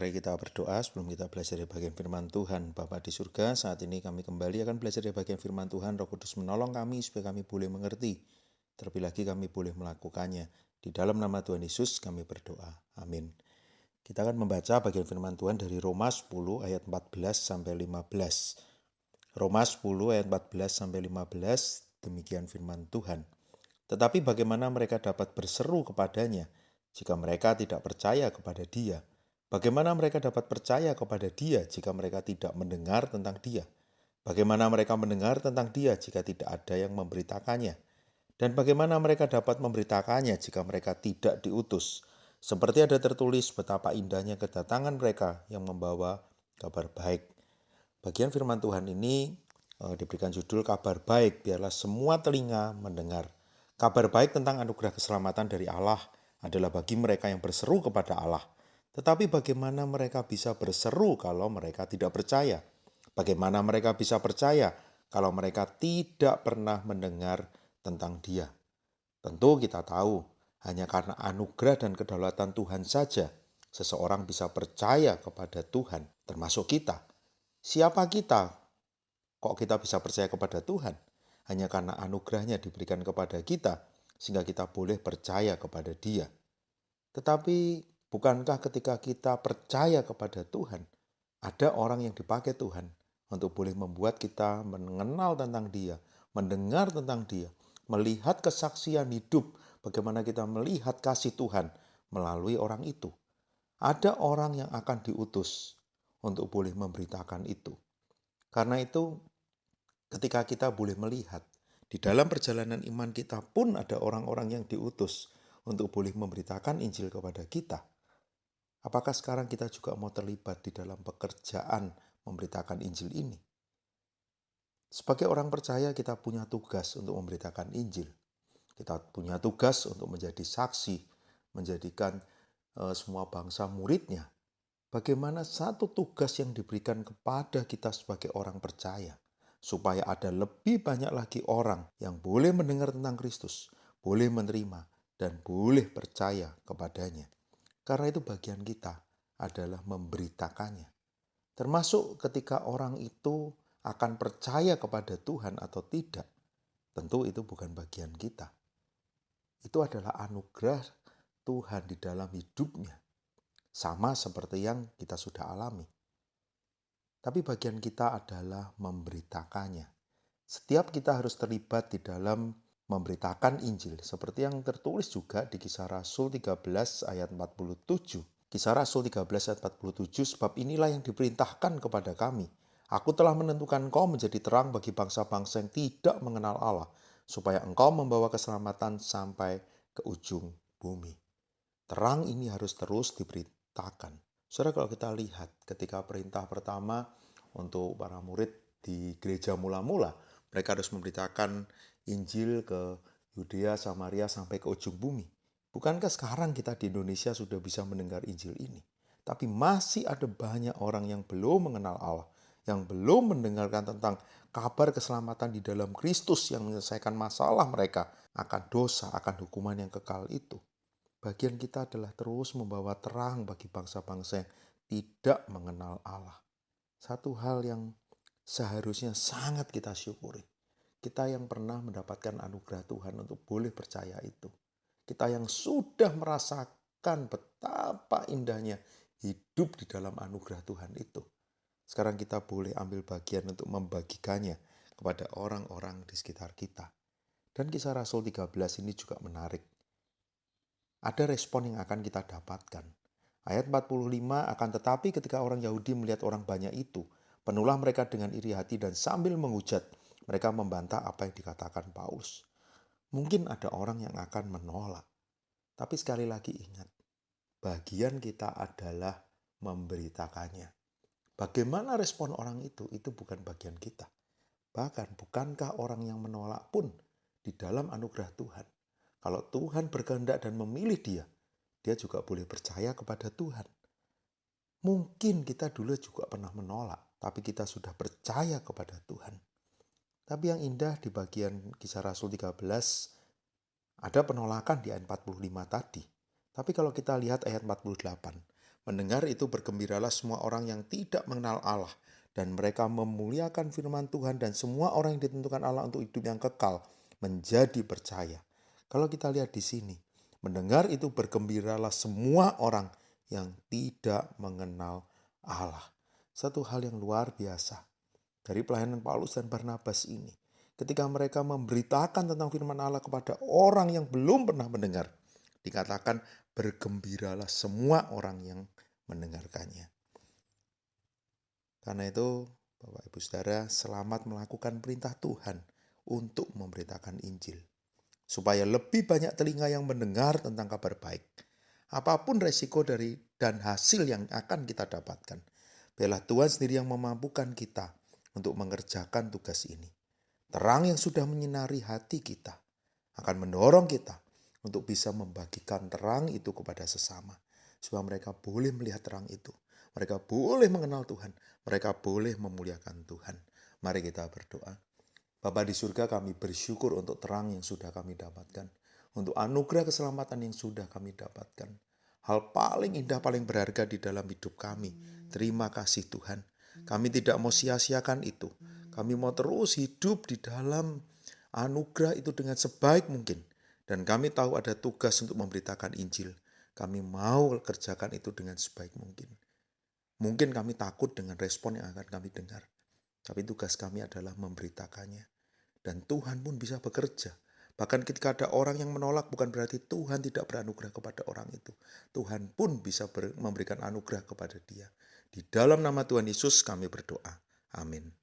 Mari kita berdoa sebelum kita belajar dari bagian firman Tuhan. Bapa di surga, saat ini kami kembali akan belajar dari bagian firman Tuhan. Roh Kudus menolong kami supaya kami boleh mengerti. Terlebih lagi kami boleh melakukannya. Di dalam nama Tuhan Yesus kami berdoa. Amin. Kita akan membaca bagian firman Tuhan dari Roma 10 ayat 14 sampai 15. Roma 10 ayat 14 sampai 15, demikian firman Tuhan. Tetapi bagaimana mereka dapat berseru kepadanya jika mereka tidak percaya kepada Dia? Bagaimana mereka dapat percaya kepada Dia jika mereka tidak mendengar tentang Dia? Bagaimana mereka mendengar tentang Dia jika tidak ada yang memberitakannya? Dan bagaimana mereka dapat memberitakannya jika mereka tidak diutus? Seperti ada tertulis betapa indahnya kedatangan mereka yang membawa kabar baik. Bagian firman Tuhan ini diberikan judul kabar baik, biarlah semua telinga mendengar. Kabar baik tentang anugerah keselamatan dari Allah adalah bagi mereka yang berseru kepada Allah. Tetapi bagaimana mereka bisa berseru kalau mereka tidak percaya? Bagaimana mereka bisa percaya kalau mereka tidak pernah mendengar tentang Dia? Tentu kita tahu, hanya karena anugerah dan kedaulatan Tuhan saja seseorang bisa percaya kepada Tuhan, termasuk kita. Siapa kita? Kok kita bisa percaya kepada Tuhan? Hanya karena anugerahnya diberikan kepada kita, sehingga kita boleh percaya kepada Dia. Tetapi bukankah ketika kita percaya kepada Tuhan, ada orang yang dipakai Tuhan untuk boleh membuat kita mengenal tentang Dia, mendengar tentang Dia, melihat kesaksian hidup, bagaimana kita melihat kasih Tuhan melalui orang itu. Ada orang yang akan diutus untuk boleh memberitakan itu. Karena itu, ketika kita boleh melihat, di dalam perjalanan iman kita pun ada orang-orang yang diutus untuk boleh memberitakan Injil kepada kita. Apakah sekarang kita juga mau terlibat di dalam pekerjaan memberitakan Injil ini? Sebagai orang percaya, kita punya tugas untuk memberitakan Injil. Kita punya tugas untuk menjadi saksi, menjadikan semua bangsa muridnya. Bagaimana satu tugas yang diberikan kepada kita sebagai orang percaya, supaya ada lebih banyak lagi orang yang boleh mendengar tentang Kristus, boleh menerima, dan boleh percaya kepadanya. Karena itu bagian kita adalah memberitakannya. Termasuk ketika orang itu akan percaya kepada Tuhan atau tidak, tentu itu bukan bagian kita. Itu adalah anugerah Tuhan di dalam hidupnya. Sama seperti yang kita sudah alami. Tapi bagian kita adalah memberitakannya. Setiap kita harus terlibat di dalam memberitakan Injil. Seperti yang tertulis juga di Kisah Rasul 13 ayat 47. Kisah Rasul 13 ayat 47, sebab inilah yang diperintahkan kepada kami. Aku telah menentukan engkau menjadi terang bagi bangsa-bangsa yang tidak mengenal Allah, supaya engkau membawa keselamatan sampai ke ujung bumi. Terang ini harus terus diberitakan. Saudara, kalau kita lihat ketika perintah pertama untuk para murid di gereja mula-mula, mereka harus memberitakan Injil ke Yudea, Samaria, sampai ke ujung bumi. Bukankah sekarang kita di Indonesia sudah bisa mendengar Injil ini? Tapi masih ada banyak orang yang belum mengenal Allah, yang belum mendengarkan tentang kabar keselamatan di dalam Kristus yang menyelesaikan masalah mereka akan dosa, akan hukuman yang kekal itu. Bagian kita adalah terus membawa terang bagi bangsa-bangsa yang tidak mengenal Allah. Satu hal yang seharusnya sangat kita syukuri. Kita yang pernah mendapatkan anugerah Tuhan untuk boleh percaya itu. Kita yang sudah merasakan betapa indahnya hidup di dalam anugerah Tuhan itu. Sekarang kita boleh ambil bagian untuk membagikannya kepada orang-orang di sekitar kita. Dan Kisah Rasul 13 ini juga menarik. Ada respon yang akan kita dapatkan. Ayat 45, akan tetapi ketika orang Yahudi melihat orang banyak itu, penuhlah mereka dengan iri hati dan sambil menghujat, mereka membantah apa yang dikatakan Paulus. Mungkin ada orang yang akan menolak. Tapi sekali lagi ingat, bagian kita adalah memberitakannya. Bagaimana respon orang itu bukan bagian kita. Bahkan bukankah orang yang menolak pun di dalam anugerah Tuhan. Kalau Tuhan berkehendak dan memilih dia juga boleh percaya kepada Tuhan. Mungkin kita dulu juga pernah menolak, tapi kita sudah percaya kepada Tuhan. Tapi yang indah di bagian Kisah Rasul 13, ada penolakan di ayat 45 tadi. Tapi kalau kita lihat ayat 48, Mendengar itu bergembiralah semua orang yang tidak mengenal Allah, dan mereka memuliakan firman Tuhan, dan semua orang yang ditentukan Allah untuk hidup yang kekal menjadi percaya. Kalau kita lihat di sini, mendengar itu bergembiralah semua orang yang tidak mengenal Allah. Satu hal yang luar biasa dari pelayanan Paulus dan Barnabas ini. Ketika mereka memberitakan tentang firman Allah kepada orang yang belum pernah mendengar, dikatakan bergembiralah semua orang yang mendengarkannya. Karena itu, Bapak Ibu Saudara, selamat melakukan perintah Tuhan untuk memberitakan Injil. Supaya lebih banyak telinga yang mendengar tentang kabar baik. Apapun resiko dari dan hasil yang akan kita dapatkan, biarlah Tuhan sendiri yang memampukan kita untuk mengerjakan tugas ini. Terang yang sudah menyinari hati kita akan mendorong kita untuk bisa membagikan terang itu kepada sesama. Supaya mereka boleh melihat terang itu. Mereka boleh mengenal Tuhan. Mereka boleh memuliakan Tuhan. Mari kita berdoa. Bapa di surga, kami bersyukur untuk terang yang sudah kami dapatkan. Untuk anugerah keselamatan yang sudah kami dapatkan. Hal paling indah, paling berharga di dalam hidup kami. Terima kasih Tuhan. Kami tidak mau sia-siakan itu. Kami mau terus hidup di dalam anugerah itu dengan sebaik mungkin. Dan kami tahu ada tugas untuk memberitakan Injil. Kami mau kerjakan itu dengan sebaik mungkin. Mungkin kami takut dengan respon yang akan kami dengar. Tapi tugas kami adalah memberitakannya. Dan Tuhan pun bisa bekerja. Bahkan ketika ada orang yang menolak, bukan berarti Tuhan tidak beranugerah kepada orang itu. Tuhan pun bisa memberikan anugerah kepada dia. Di dalam nama Tuhan Yesus kami berdoa. Amin.